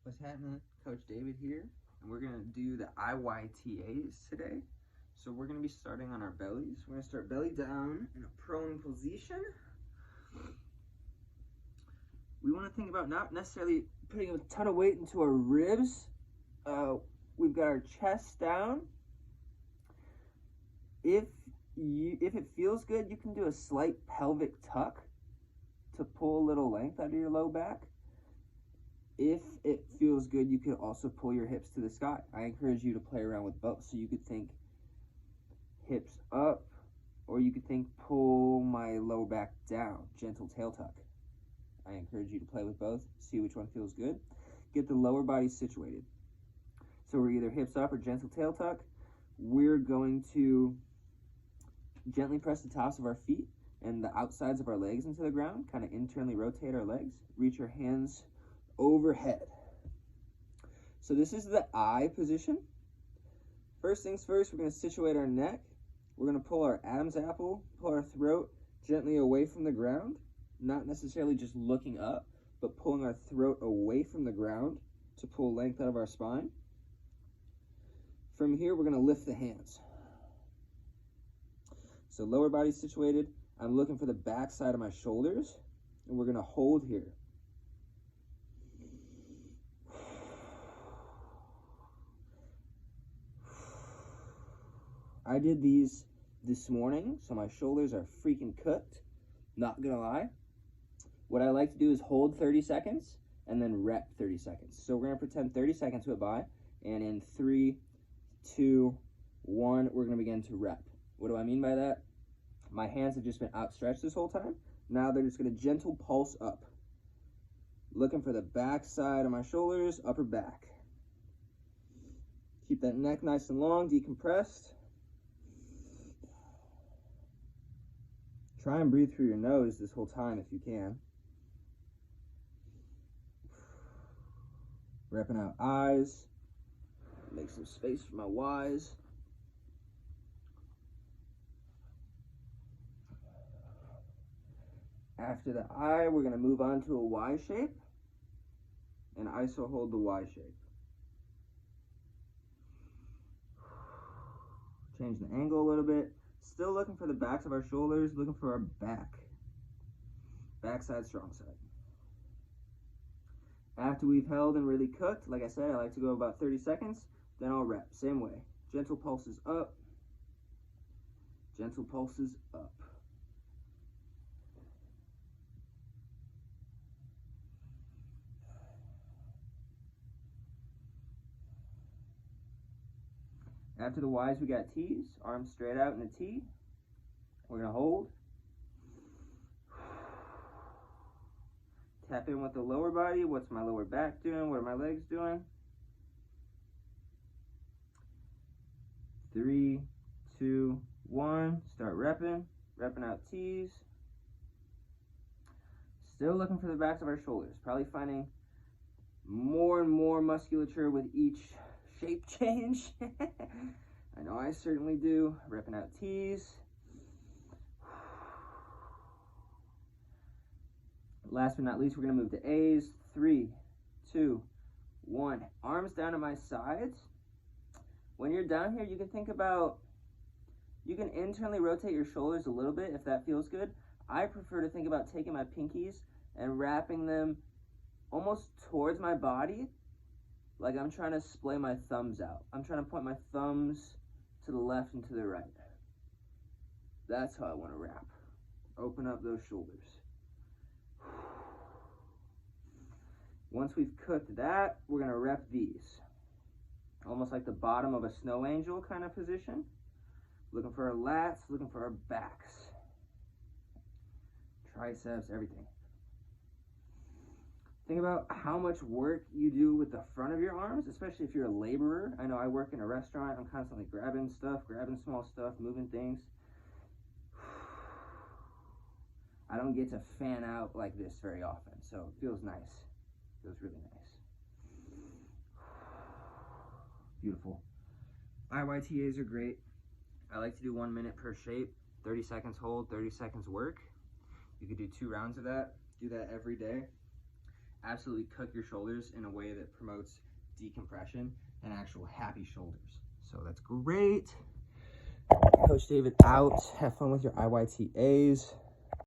What's happening? Coach David here, and we're gonna do the IYTAs today. So we're gonna be starting on our bellies. We're gonna start belly down in a prone position. We wanna think about not necessarily putting a ton of weight into our ribs. We've got our chest down. If it feels good, you can do a slight pelvic tuck to pull a little length out of your low back. If it feels good, you could also pull your hips to the sky. I encourage you to play around with both. So you could think hips up, or you could think pull my lower back down, gentle tail tuck. I encourage you to play with both, see which one feels good. Get the lower body situated. So we're either hips up or gentle tail tuck. We're going to gently press the tops of our feet and the outsides of our legs into the ground, kind of internally rotate our legs, reach your hands overhead. So this is the I position. First things first, we're going to situate our neck. We're going to pull our Adam's apple, pull our throat gently away from the ground, not necessarily just looking up, but pulling our throat away from the ground to pull length out of our spine. From here, we're going to lift the hands. So lower body situated. I'm looking for the back side of my shoulders, and we're going to hold here. I did these this morning, so my shoulders are freaking cooked, not gonna lie. What I like to do is hold 30 seconds and then rep 30 seconds. So we're gonna pretend 30 seconds went by, and in 3, 2, 1, we're gonna begin to rep. What do I mean by that? My hands have just been outstretched this whole time. Now they're just gonna gentle pulse up. Looking for the back side of my shoulders, upper back. Keep that neck nice and long, decompressed. Try and breathe through your nose this whole time if you can. Repping out I's. Make some space for my Y's. After the I, we're going to move on to a Y shape. And ISO hold the Y shape. Change the angle a little bit. Still looking for the backs of our shoulders, looking for our back. Backside, strong side. After we've held and really cooked, like I said, I like to go about 30 seconds, then I'll rep. Same way. Gentle pulses up. Gentle pulses up. After the Y's, we got T's. Arms straight out in a T. We're going to hold. Tap in with the lower body. What's my lower back doing? What are my legs doing? 3, 2, 1. Start repping. Repping out T's. Still looking for the backs of our shoulders. Probably finding more and more musculature with each shape change. I know I certainly do. Repping out T's. Last but not least, we're going to move to A's. 3, 2, 1. Arms down to my sides. When you're down here, you can think about, you can internally rotate your shoulders a little bit if that feels good. I prefer to think about taking my pinkies and wrapping them almost towards my body, like I'm trying to splay my thumbs out. I'm trying to point my thumbs to the left and to the right. That's how I want to wrap. Open up those shoulders. Once we've cooked that, we're going to rep these. Almost like the bottom of a snow angel kind of position. Looking for our lats, looking for our backs. Triceps, everything. Think about how much work you do with the front of your arms, especially if you're a laborer. I know I work in a restaurant. I'm constantly grabbing stuff, grabbing small stuff, moving things. I don't get to fan out like this very often, so it feels nice. Feels really nice. Beautiful. IYTAs are great. I like to do 1 minute per shape. 30 seconds hold, 30 seconds work. You could do 2 rounds of that. Do that every day. absolutely cook your shoulders in a way that promotes decompression and actual happy shoulders. So that's great. Coach David out. Have fun with your IYTAs.